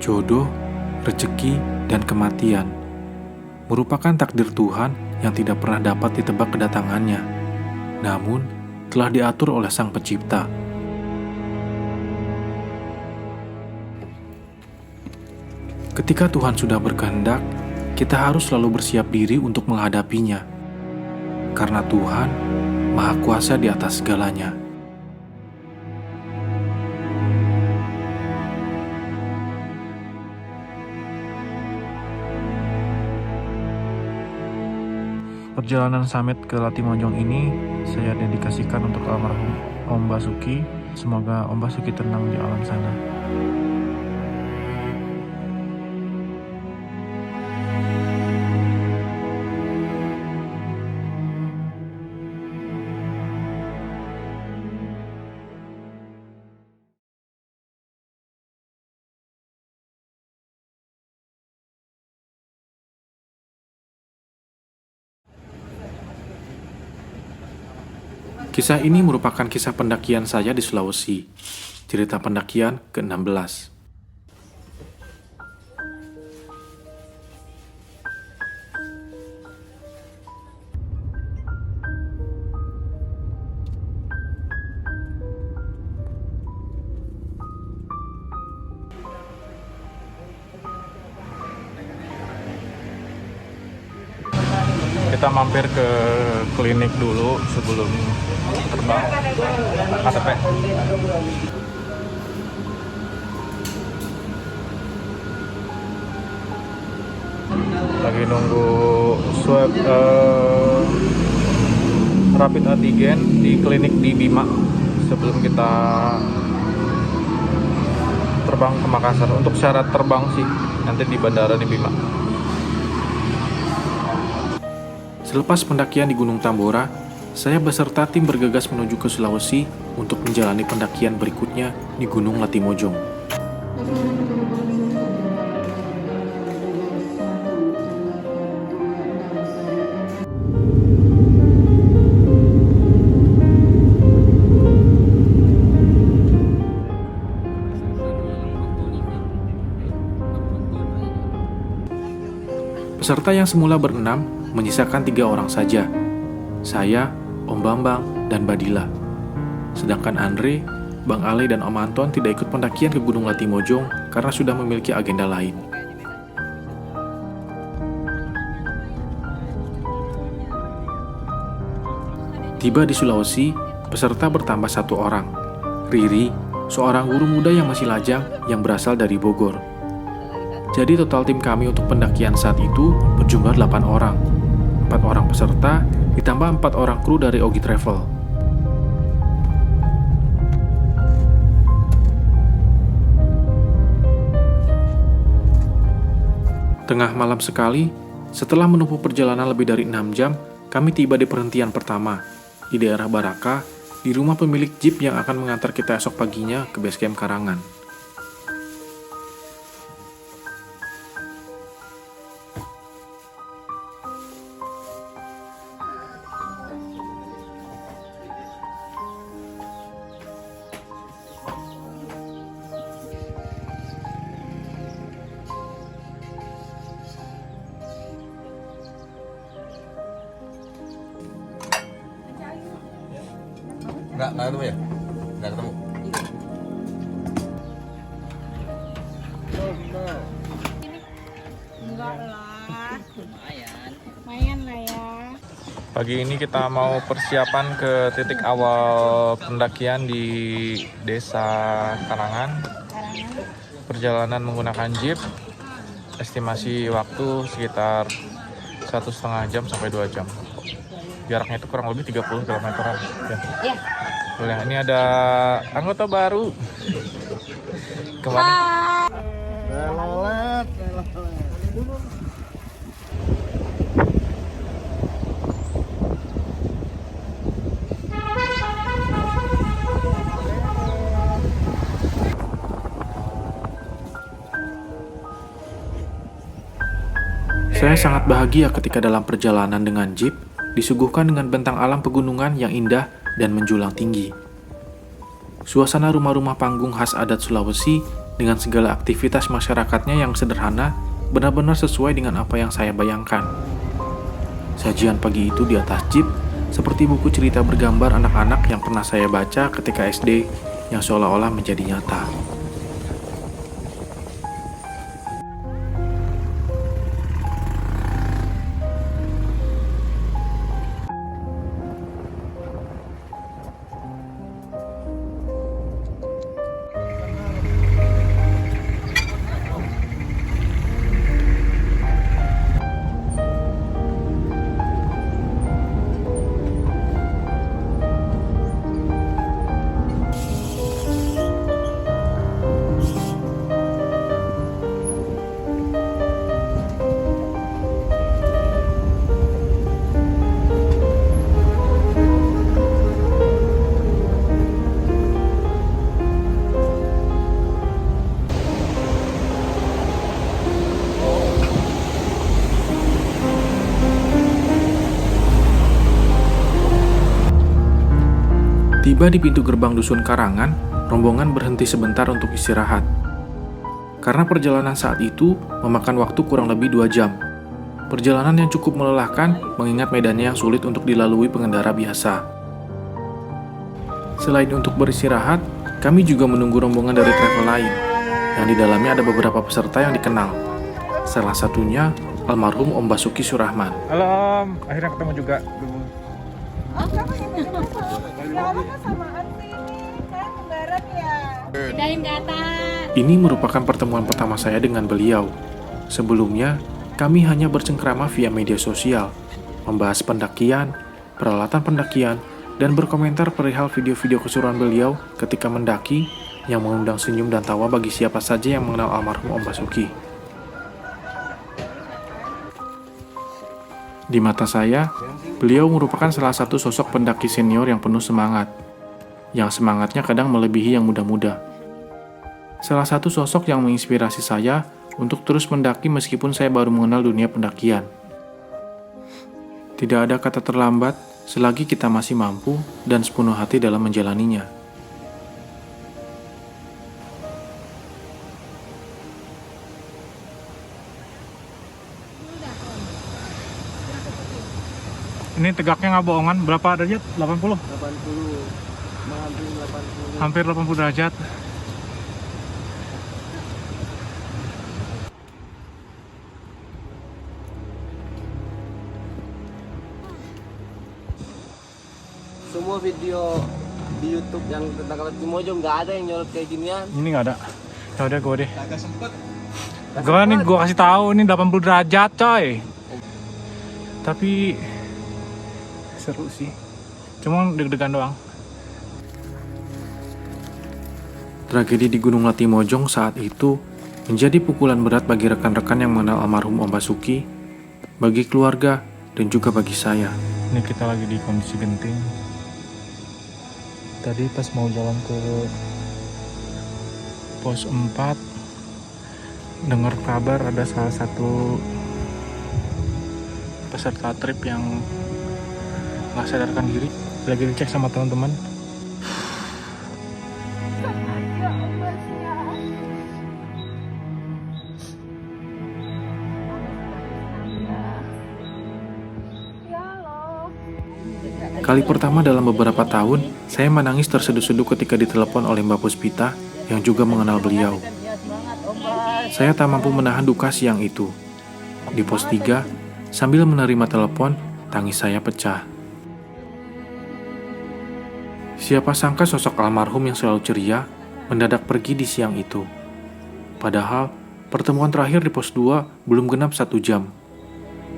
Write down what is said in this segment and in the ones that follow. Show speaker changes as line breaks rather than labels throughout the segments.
Jodoh, rezeki, dan kematian merupakan takdir Tuhan yang tidak pernah dapat ditebak kedatangannya, namun telah diatur oleh Sang Pencipta. Ketika Tuhan sudah berkehendak, kita harus selalu bersiap diri untuk menghadapinya, karena Tuhan Maha Kuasa di atas segalanya. Perjalanan summit ke Latimojong ini saya dedikasikan untuk almarhum Om Basuki. Semoga Om Basuki tenang di alam sana. Kisah ini merupakan kisah pendakian saya di Sulawesi. Cerita pendakian ke-16. Kita mampir ke klinik dulu sebelum terbang. KTP. Lagi nunggu swab rapid antigen di klinik di Bima sebelum kita terbang ke Makassar. Untuk syarat terbang sih nanti di bandara di Bima. Selepas pendakian di Gunung Tambora, saya beserta tim bergegas menuju ke Sulawesi untuk menjalani pendakian berikutnya di Gunung Latimojong. Peserta yang semula berenam menyisakan 3 orang saja. Saya, Om Bambang, dan Badila. Sedangkan Andre, Bang Ale, dan Om Anton tidak ikut pendakian ke Gunung Latimojong karena sudah memiliki agenda lain. Tiba di Sulawesi, peserta bertambah 1 orang. Riri, seorang guru muda yang masih lajang yang berasal dari Bogor. Jadi total tim kami untuk pendakian saat itu berjumlah 8 orang. 4 orang peserta ditambah 4 orang kru dari Ogi Travel. Tengah malam sekali, setelah menempuh perjalanan lebih dari 6 jam, kami tiba di perhentian pertama, di daerah Baraka, di rumah pemilik jeep yang akan mengantar kita esok paginya ke base camp Karangan.
Nggak ketemu ya? Nggak ketemu.
Enggak lah, lumayan lah ya.
Pagi ini kita mau persiapan ke titik awal pendakian di Desa Karangan. Perjalanan menggunakan jeep, estimasi waktu sekitar 1,5 jam sampai 2 jam. Jaraknya itu kurang lebih 30 km. Ya.
Iya.
Boleh, ini ada anggota baru. Kemarin saya sangat bahagia ketika dalam perjalanan dengan jeep disuguhkan dengan bentang alam pegunungan yang indah dan menjulang tinggi. Suasana rumah-rumah panggung khas adat Sulawesi dengan segala aktivitas masyarakatnya yang sederhana, benar-benar sesuai dengan apa yang saya bayangkan. Sajian pagi itu di atas jeep, seperti buku cerita bergambar anak-anak yang pernah saya baca ketika SD, yang seolah-olah menjadi nyata. Tiba di pintu gerbang Dusun Karangan, rombongan berhenti sebentar untuk istirahat. Karena perjalanan saat itu memakan waktu kurang lebih 2 jam. Perjalanan yang cukup melelahkan mengingat medannya yang sulit untuk dilalui pengendara biasa. Selain untuk beristirahat, kami juga menunggu rombongan dari travel lain, yang di dalamnya ada beberapa peserta yang dikenal. Salah satunya almarhum Om Basuki Surahman. Halo Om, akhirnya ketemu juga.
Oh, kamu ini Kamu kesamaan sih ini, kan kembaran ya. Pindahin ke atas.
Ini merupakan pertemuan pertama saya dengan beliau. Sebelumnya, kami hanya bercengkrama via media sosial, membahas pendakian, peralatan pendakian, dan berkomentar perihal video-video keseruan beliau ketika mendaki yang mengundang senyum dan tawa bagi siapa saja yang mengenal almarhum Om Basuki. Di mata saya, beliau merupakan salah satu sosok pendaki senior yang penuh semangat, yang semangatnya kadang melebihi yang muda-muda. Salah satu sosok yang menginspirasi saya untuk terus mendaki meskipun saya baru mengenal dunia pendakian. Tidak ada kata terlambat selagi kita masih mampu dan sepenuh hati dalam menjalaninya.
Ini tegaknya nggak bohongan, berapa derajat? 80?
80, hampir 80.
Hampir 80 derajat.
Semua video di YouTube yang tentang Kawat Timojong nggak ada yang nyolot kayak ginian.
Ini nggak ada. Ya udah gue deh. Gue kasih tahu ini 80 derajat, coy. Tapi seru sih. Cuma deg-degan doang.
Tragedi di Gunung Latimojong saat itu menjadi pukulan berat bagi rekan-rekan yang mengenal almarhum Om Basuki, bagi keluarga, dan juga bagi saya.
Ini kita lagi di kondisi genting. Tadi pas mau jalan ke pos 4, dengar kabar ada salah satu peserta trip yang nggak sadarkan diri. Lagi dicek sama teman-teman.
Kali pertama dalam beberapa tahun, saya menangis terseduh-seduh ketika ditelepon oleh Mbak Puspita yang juga mengenal beliau. Saya tak mampu menahan duka siang itu. Di pos 3, sambil menerima telepon, tangis saya pecah. Siapa sangka sosok almarhum yang selalu ceria mendadak pergi di siang itu. Padahal, pertemuan terakhir di pos 2 belum genap 1 jam.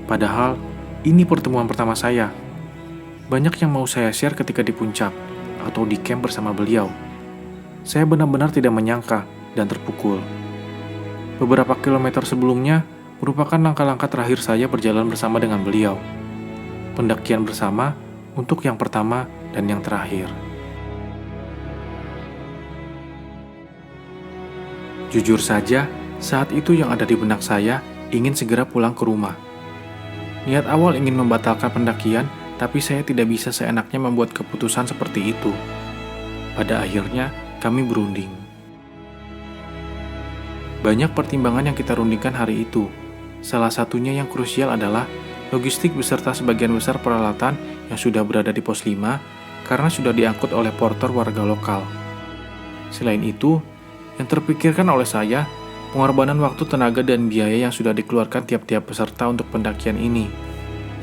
Padahal, ini pertemuan pertama saya. Banyak yang mau saya share ketika di puncak atau di camp bersama beliau. Saya benar-benar tidak menyangka dan terpukul. Beberapa kilometer sebelumnya merupakan langkah-langkah terakhir saya berjalan bersama dengan beliau. Pendakian bersama untuk yang pertama dan yang terakhir. Jujur saja, saat itu yang ada di benak saya ingin segera pulang ke rumah. Niat awal ingin membatalkan pendakian, tapi saya tidak bisa seenaknya membuat keputusan seperti itu. Pada akhirnya, kami berunding.
Banyak pertimbangan yang kita rundingkan hari itu. Salah satunya yang krusial adalah logistik beserta sebagian besar peralatan yang sudah berada di pos 5 karena sudah diangkut oleh porter warga lokal. Selain itu, yang terpikirkan oleh saya, pengorbanan waktu, tenaga, dan biaya yang sudah dikeluarkan tiap-tiap peserta untuk pendakian ini.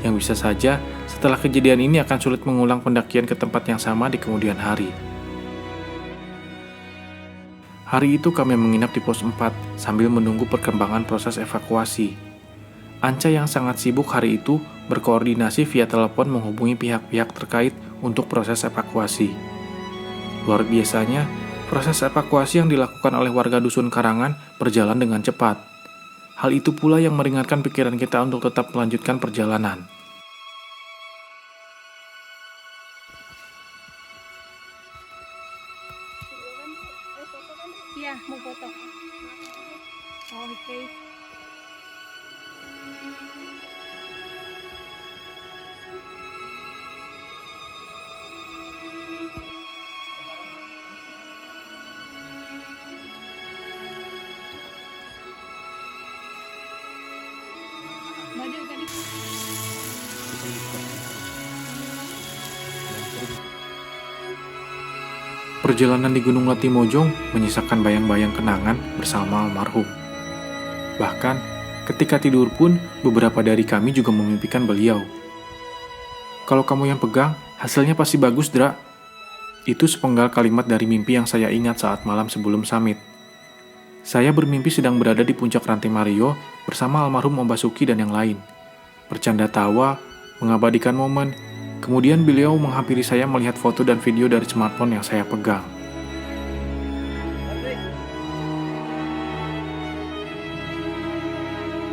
Yang bisa saja, setelah kejadian ini akan sulit mengulang pendakian ke tempat yang sama di kemudian hari. Hari itu kami menginap di pos 4 sambil menunggu perkembangan proses evakuasi. Anca yang sangat sibuk hari itu berkoordinasi via telepon menghubungi pihak-pihak terkait untuk proses evakuasi. Luar biasanya, proses evakuasi yang dilakukan oleh warga Dusun Karangan berjalan dengan cepat. Hal itu pula yang meringankan pikiran kita untuk tetap melanjutkan perjalanan.
Iya, mau foto. Oh, oke. Maju tadi.
Perjalanan di Gunung Latimojong menyisakan bayang-bayang kenangan bersama almarhum. Bahkan, ketika tidur pun, beberapa dari kami juga memimpikan beliau. "Kalau kamu yang pegang, hasilnya pasti bagus, Dra." Itu sepenggal kalimat dari mimpi yang saya ingat saat malam sebelum summit. Saya bermimpi sedang berada di puncak Rantai Mario bersama almarhum Om Basuki dan yang lain. Bercanda tawa, mengabadikan momen, kemudian beliau menghampiri saya melihat foto dan video dari smartphone yang saya pegang.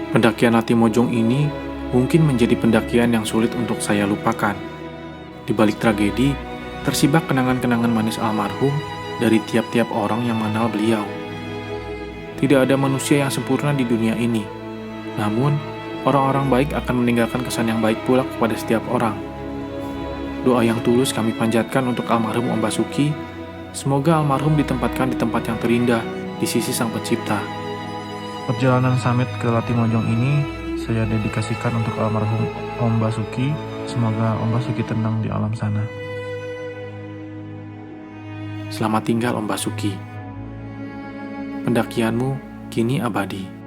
Pendakian Latimojong ini mungkin menjadi pendakian yang sulit untuk saya lupakan. Di balik tragedi, tersibak kenangan-kenangan manis almarhum dari tiap-tiap orang yang mengenal beliau. Tidak ada manusia yang sempurna di dunia ini. Namun, orang-orang baik akan meninggalkan kesan yang baik pula kepada setiap orang. Doa yang tulus kami panjatkan untuk almarhum Om Basuki, semoga almarhum ditempatkan di tempat yang terindah di sisi Sang Pencipta. Perjalanan summit ke Latimojong ini saya dedikasikan untuk almarhum Om Basuki, semoga Om Basuki tenang di alam sana. Selamat tinggal Om Basuki. Pendakianmu kini abadi.